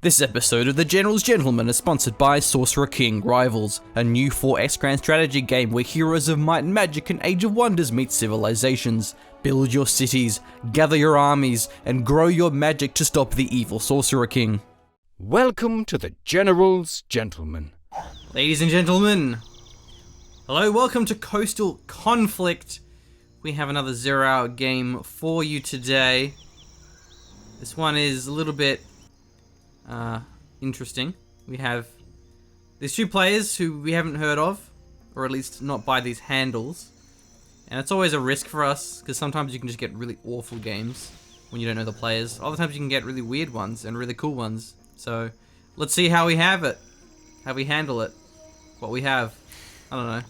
This episode of The General's Gentleman is sponsored by Sorcerer King Rivals, a new 4X grand strategy game where heroes of might and magic and Age of Wonders meet civilizations. Build your cities, gather your armies, and grow your magic to stop the evil Sorcerer King. Welcome to The General's Gentleman. Ladies and gentlemen, hello, welcome to Coastal Conflict. We have another 0-hour game for you today. This one is a little bit interesting. There's two players who we haven't heard of, or at least not by these handles. And it's always a risk for us, because sometimes you can just get really awful games when you don't know the players. Other times you can get really weird ones and really cool ones. So, let's see how we have it. How we handle it. What we have. I don't know.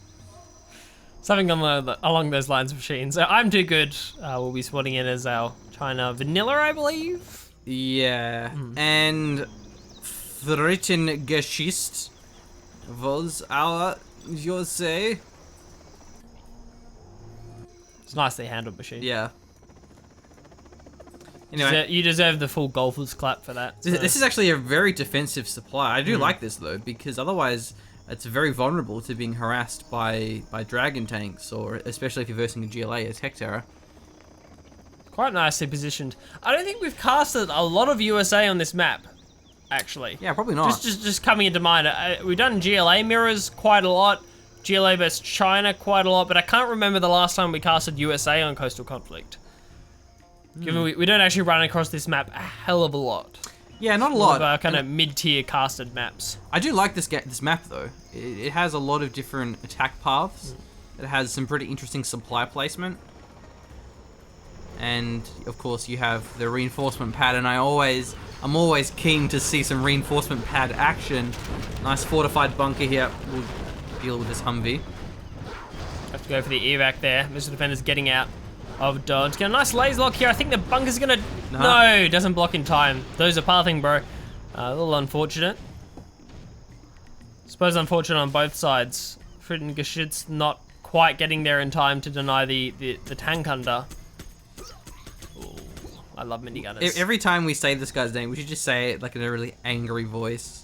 Something along those lines of machines. So Imtoogood will be spotting in as our China vanilla, I believe. Yeah, and Frittengesicht was our Jose. It's a nicely handled machine. Yeah. Anyway, you deserve the full golfer's clap for that. So. This is actually a very defensive supply. I do like this though, because otherwise it's very vulnerable to being harassed by dragon tanks, or especially if you're versing a GLA, a tech terror. Quite nicely positioned. I don't think we've casted a lot of USA on this map, actually. Yeah, probably not. Just coming into mind. We've done GLA mirrors quite a lot, GLA versus China quite a lot, but I can't remember the last time we casted USA on Coastal Conflict. Given we don't actually run across this map a hell of a lot. Yeah, not a lot. Of kind of mid-tier casted maps. I do like this map though. It has a lot of different attack paths. It has some pretty interesting supply placement. And of course you have the reinforcement pad, and I'm always keen to see some reinforcement pad action. Nice fortified bunker here. We'll deal with this Humvee. Have to go for the evac there. Mr. Defender's getting out of dodge. Get a nice laser lock here. I think the bunker's gonna... No, doesn't block in time. Those are pathing, bro. A little unfortunate. Suppose unfortunate on both sides. Frittengesicht's not quite getting there in time to deny the tank under. I love minigunners. Every time we say this guy's name, we should just say it like in a really angry voice.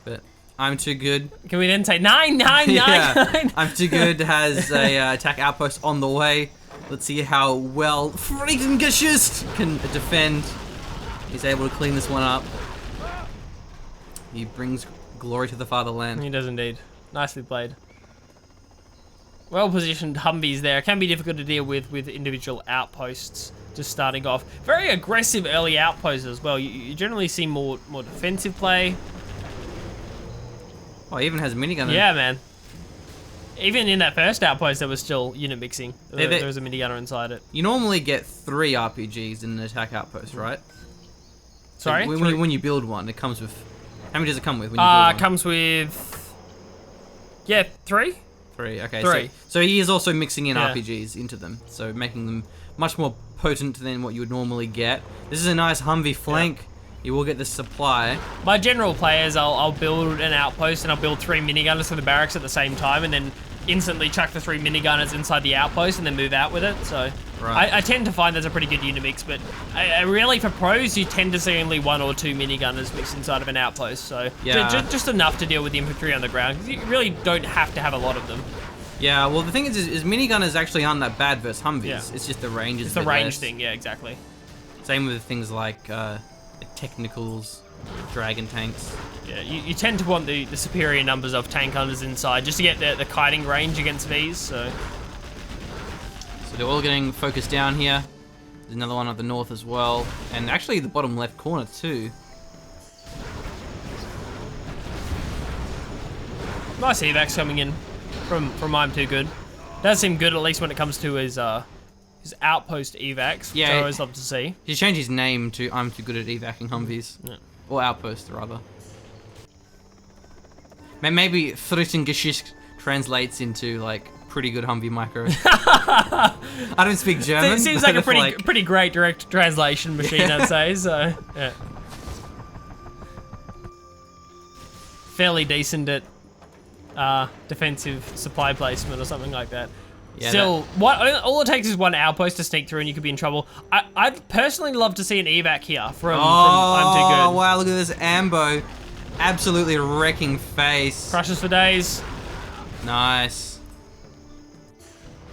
But Imtoogood. Can we then say 999? Yeah, Imtoogood has a attack outpost on the way. Let's see how well Frittengesicht can defend. He's able to clean this one up. He brings glory to the fatherland. He does indeed. Nicely played. Well-positioned Humvees there. Can be difficult to deal with individual outposts just starting off. Very aggressive early outposts as well. You generally see more defensive play. Oh, he even has minigun. Yeah, man. Even in that first outpost, there was still unit mixing. There was a minigunner inside it. You normally get 3 RPGs in an attack outpost, right? Sorry? So when you build one, it comes with... How many does it come with when you build one? It comes with... Yeah, 3? 3, okay. 3. So he is also mixing in RPGs into them, so making them much more potent than what you would normally get. This is a nice Humvee flank. Yeah. You will get the supply. My general play is I'll build an outpost and I'll build 3 minigunners for the barracks at the same time, and then instantly chuck the 3 minigunners inside the outpost and then move out with it. So right. I tend to find that's a pretty good unit mix, but really for pros you tend to see only 1 or 2 minigunners mixed inside of an outpost. So yeah. just enough to deal with the infantry on the ground, because you really don't have to have a lot of them. Yeah, well the thing is minigunners actually aren't that bad versus Humvees. Yeah. It's just the range. It's the range thing, yeah, exactly. Same with things like technicals, dragon tanks. Yeah, you tend to want the superior numbers of tank hunters inside just to get the kiting range against these. So they're all getting focused down here. There's another one at the north as well, and actually the bottom left corner too. Nice evacs coming in from Imtoogood. Does seem good, at least when it comes to his outpost evacs, which I always love to see. He changed his name to Imtoogood at evacing Humvees. Yeah. Or outpost, rather. Maybe Frittengesicht translates into, like, pretty good Humvee micro. I don't speak German. It seems like a pretty great direct translation machine, I'd say, so, yeah. Fairly decent at defensive supply placement or something like that. Yeah, Still, all it takes is one outpost to sneak through and you could be in trouble. I'd personally love to see an evac here from I'm Too Good. Oh, wow, look at this Ambo. Absolutely wrecking face. Crushes for days. Nice.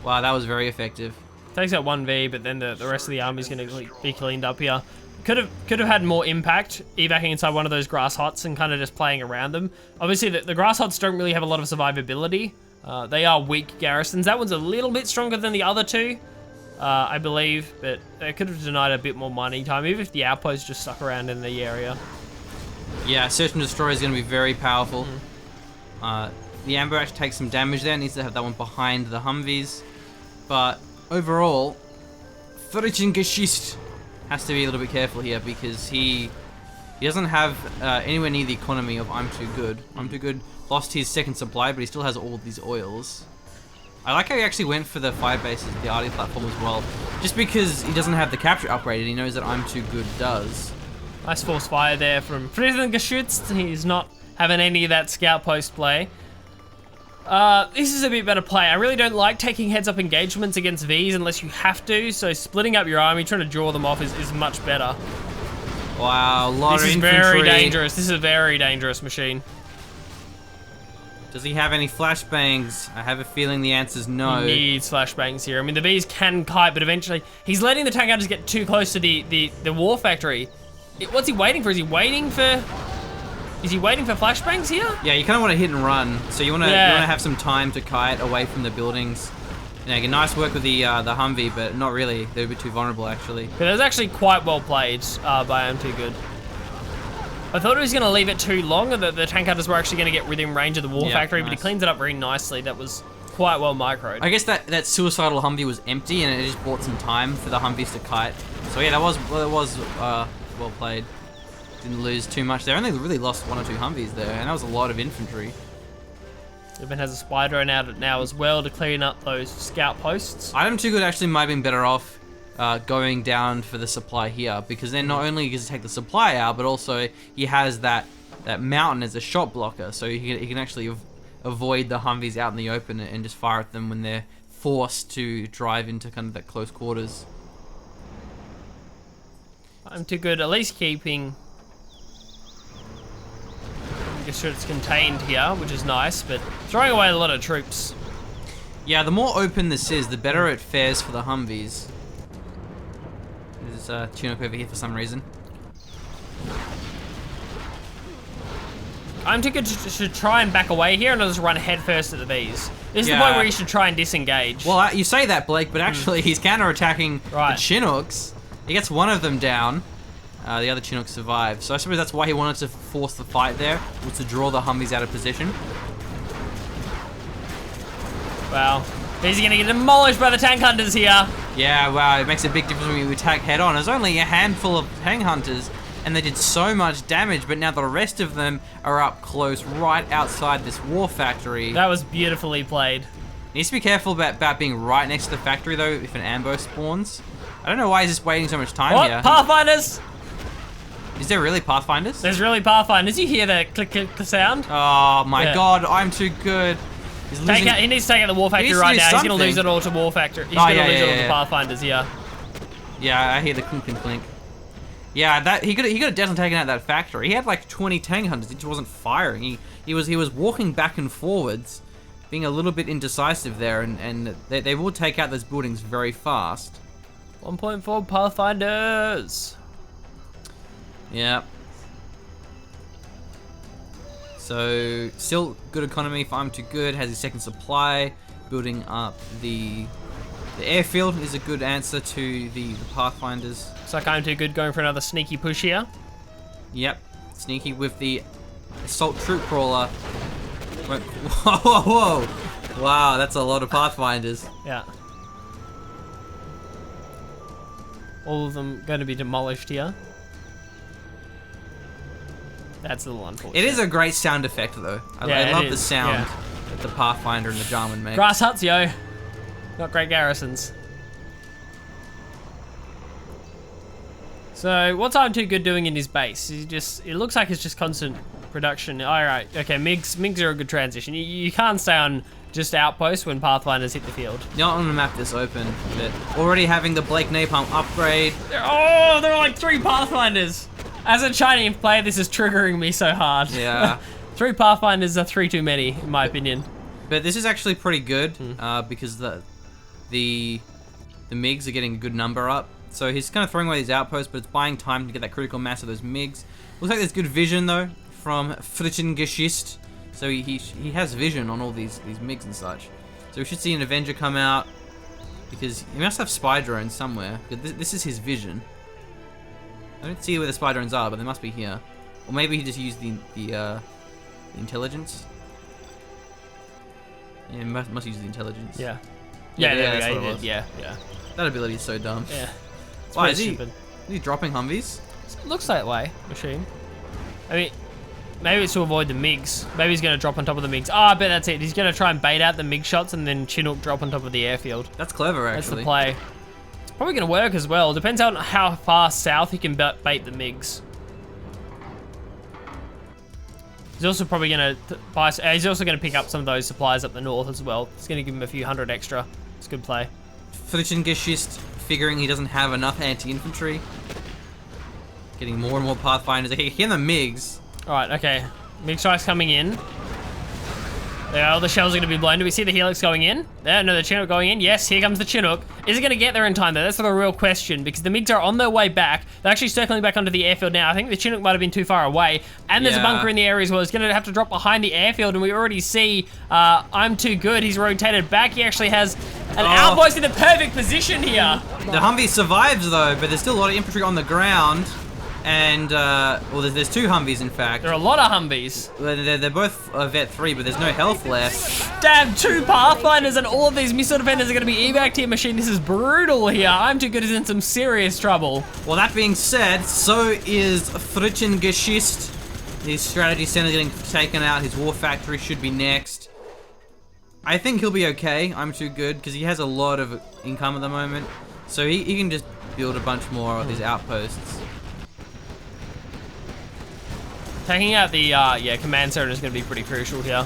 Wow, that was very effective. Takes out 1v, but then the rest of the army's going to be cleaned up here. Could have had more impact evacing inside one of those grass huts and kind of just playing around them. Obviously, the grass huts don't really have a lot of survivability. They are weak garrisons. That one's a little bit stronger than the other two, I believe, but it could have denied a bit more mining time, even if the outpost just stuck around in the area. Yeah, Search and Destroy is going to be very powerful. The Amber actually takes some damage there. Needs to have that one behind the Humvees. But overall, Frittengesicht has to be a little bit careful here because he doesn't have anywhere near the economy of I'm Too Good. I'm Too Good lost his second supply, but he still has all these oils. I like how he actually went for the 5 bases, the RD platform as well, just because he doesn't have the capture upgraded. He knows that I'm Too Good does. Nice force fire there from Frittengesicht. He's not having any of that scout post play. This is a bit better play. I really don't like taking heads-up engagements against Vs unless you have to, so splitting up your army, trying to draw them off is much better. Wow, a lot of infantry. This is very dangerous. This is a very dangerous machine. Does he have any flashbangs? I have a feeling the answer's no. He needs flashbangs here. I mean, the Vs can kite, but eventually he's letting the tank hunters get too close to the war factory. What's he waiting for? Is he waiting for flashbangs here? Yeah, you kind of want to hit and run. So you want to have some time to kite away from the buildings. You know, nice work with the Humvee, but not really. They're a bit too vulnerable, actually. But it was actually quite well played by I'm Too Good. I thought he was going to leave it too long, and the tank hunters were actually going to get within range of the war factory, but he cleans it up very nicely. That was quite well microed. I guess that suicidal Humvee was empty, and it just bought some time for the Humvees to kite. So yeah, that was well played. Didn't lose too much there. Only really lost 1 or 2 Humvees there, and that was a lot of infantry. Even has a spy drone out now as well to clean up those scout posts. I'm Too Good actually might have been better off going down for the supply here, because then not only does he take the supply out, but also he has that mountain as a shot blocker, so he can actually avoid the Humvees out in the open and just fire at them when they're forced to drive into kind of that close quarters. I'm Too Good, at least keeping sure it's contained here, which is nice, but throwing away a lot of troops. Yeah, the more open this is, the better it fares for the Humvees. There's Chinook over here for some reason. I'm Too Good should try and back away here and not just run head first at the Vs. This is the point where you should try and disengage. Well, you say that, Blake, but actually he's counter-attacking the Chinooks. He gets one of them down. The other Chinook survived. So I suppose that's why he wanted to force the fight there, was to draw the Humvees out of position. Wow. He's going to get demolished by the tank hunters here. Yeah, wow, it makes a big difference when you attack head on. There's only a handful of tank hunters, and they did so much damage, but now the rest of them are up close, right outside this war factory. That was beautifully played. Needs to be careful about being right next to the factory, though, if an ambo spawns. I don't know why he's just waiting so much time here. Pathfinders! Is there really Pathfinders? There's really Pathfinders. You hear the click sound? Oh my god, I'm Too Good. He needs to take out the war factory right now. He's going to lose it all to war factory. He's going to lose it all to Pathfinders, yeah. Yeah, I hear the clink and clink. Yeah, he could have definitely taken out that factory. He had like 20 tank hunters. He just wasn't firing. He was walking back and forwards, being a little bit indecisive there, and they will take out those buildings very fast. 1.4 Pathfinders. Yeah. So, still good economy for I'm Too Good. Has his second supply. Building up the airfield is a good answer to the Pathfinders. Looks like I'm Too Good going for another sneaky push here. Yep. Sneaky with the assault troop crawler. Whoa. Wow, that's a lot of Pathfinders. Yeah. All of them going to be demolished here. That's a little unfortunate. It is a great sound effect, though. I love the sound that the Pathfinder and the Jarman make. Grass huts, yo. Not great garrisons. So, what's I'm Too Good doing in his base? It looks like it's just constant Production. All right. Okay, MiGs are a good transition. You can't stay on just outposts when Pathfinders hit the field. Not on the map this open, but already having the Blake Napalm upgrade. There are like 3 Pathfinders. As a Chinese player, this is triggering me so hard. Yeah. 3 Pathfinders are 3 too many, in my opinion. But this is actually pretty good because the MiGs are getting a good number up. So he's kind of throwing away these outposts, but it's buying time to get that critical mass of those MiGs. Looks like there's good vision though from Frittengesicht. So he has vision on all these MiGs and such. So we should see an Avenger come out because he must have spy drones somewhere. This is his vision. I don't see where the spy drones are, but they must be here. Or maybe he just used the intelligence. Yeah, must use the intelligence. Yeah. Yeah, there that's we what go. it was. Yeah. That ability is so dumb. Yeah. Why is he dropping Humvees? It looks that way, machine. I mean, maybe it's to avoid the MiGs. Maybe he's going to drop on top of the MiGs. I bet that's it. He's going to try and bait out the MiG shots and then Chinook drop on top of the airfield. That's clever, actually. That's the play. It's probably going to work as well. Depends on how far south he can bait the MiGs. He's also probably going to buy. He's also going to pick up some of those supplies up the north as well. It's going to give him a few hundred extra. It's a good play. Frittengesicht figuring he doesn't have enough anti-infantry. Getting more and more Pathfinders. Okay, here are the MiGs. Alright, okay. MiG strikes coming in. There, all the shells are going to be blown. Do we see the Helix going in? There, no, the Chinook going in. Yes, here comes the Chinook. Is it going to get there in time, though? That's the real question, because the MiGs are on their way back. They're actually circling back onto the airfield now. I think the Chinook might have been too far away. And there's a bunker in the area as well. He's going to have to drop behind the airfield, and we already see Imtoogood. He's rotated back. He actually has an outpost in the perfect position here. The Humvee survives, though, but there's still a lot of infantry on the ground. And, well, there's 2 Humvees, in fact. There are a lot of Humvees. They're both Vet 3, but there's no health left. Damn, 2 Pathfinders and all of these missile defenders are going to be evac here, machine. This is brutal here. Imtoogood is in some serious trouble. Well, that being said, so is Frittengesicht. His strategy center getting taken out. His war factory should be next. I think he'll be okay. Imtoogood, because he has a lot of income at the moment. So he can just build a bunch more of his outposts. Taking out the command center is going to be pretty crucial here.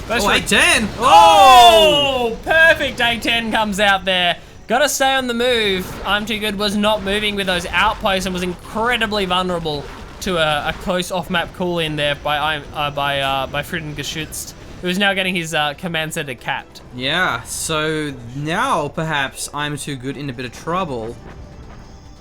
A10! Oh! Perfect A10 comes out there. Gotta stay on the move. Imtoogood was not moving with those outposts and was incredibly vulnerable to a close off-map call-in there by Frittengesicht, who is now getting his command center capped. Yeah, so now perhaps Imtoogood in a bit of trouble.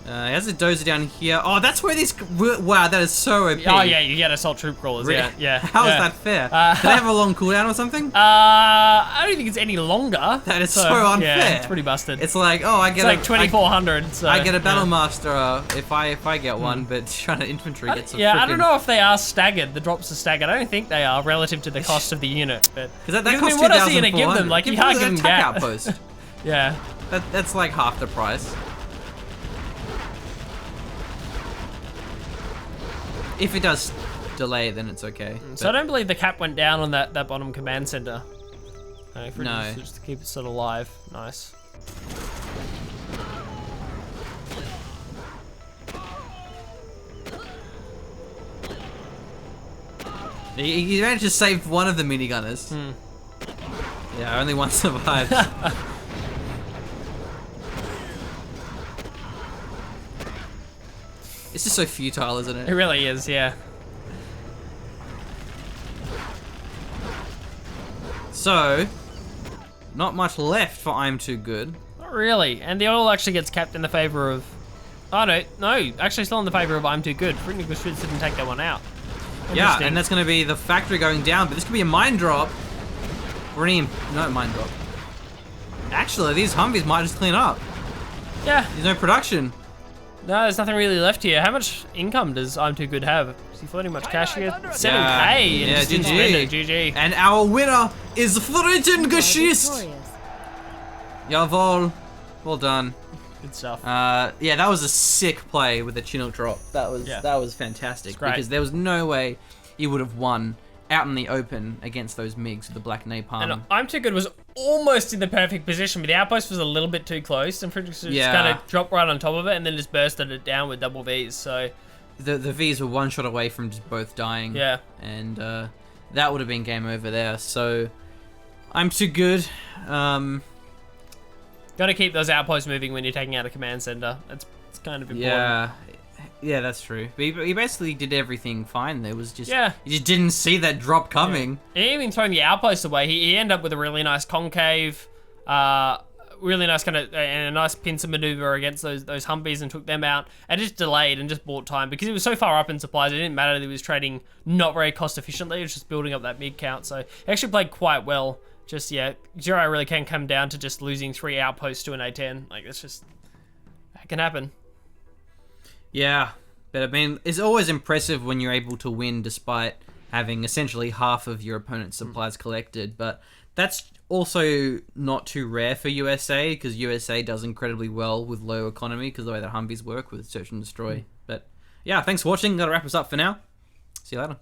He has a dozer down here. Oh, that's where these... Wow, that is so OP. Oh, yeah, you get assault troop crawlers. Yeah. How is that fair? Do they have a long cooldown or something? I don't think it's any longer. That is so unfair. Yeah, it's pretty busted. It's like, oh, I get like 2,400. So, I get a battle master if I get one, but trying to infantry gets a I don't know if they are staggered. The drops are staggered. I don't think they are relative to the cost of the unit. But that costs what else are you gonna give them? Like, you can't give them attack outpost. Yeah. That's like half the price. If it does delay, then it's okay. So I don't believe the cap went down on that bottom command center. No. Just to keep it sort of alive. Nice. He managed to save one of the minigunners. Yeah, only one survived. It's just so futile, isn't it? It really is, yeah. So, not much left for Imtoogood. Not really. And the oil actually gets capped in the favor of... Oh, no, actually still in the favor of Imtoogood. Frittengesicht didn't take that one out. Yeah, and that's going to be the factory going down, but this could be a mine drop. No, mine drop. Actually, these Humvees might just clean up. Yeah. There's no production. No, there's nothing really left here. How much income does Imtoogood have? Is he floating much cash here? 7K. Yeah, GG. And our winner is Frittengesicht. Jawohl. Well done. Good stuff. Yeah, that was a sick play with the Chinook drop. That was fantastic because there was no way he would have won out in the open against those MiGs with the black napalm. And Imtoogood was almost in the perfect position, but the outpost was a little bit too close, and Frittengesicht just kind of dropped right on top of it and then just bursted it down with double Vs. So the V's were one shot away from just both dying. Yeah. And that would have been game over there. So I'm too good. Got to keep those outposts moving when you're taking out a command center. It's kind of important. Yeah, that's true. But he basically did everything fine. There was just Yeah. you just didn't see that drop coming. Yeah. Even throwing the outposts away, he ended up with a really nice concave, really nice kind of, and a nice pincer maneuver against those Humvees and took them out, and just delayed and just bought time because he was so far up in supplies. It didn't matter that he was trading not very cost efficiently. It was just building up that mid count. So he actually played quite well. Just Zero really can come down to just losing 3 outposts to an A10. Like that can happen. Yeah, but I mean, it's always impressive when you're able to win despite having essentially half of your opponent's supplies collected. But that's also not too rare for USA because USA does incredibly well with low economy because the way that Humvees work with search and destroy. But yeah, thanks for watching. That'll wrap us up for now. See you later.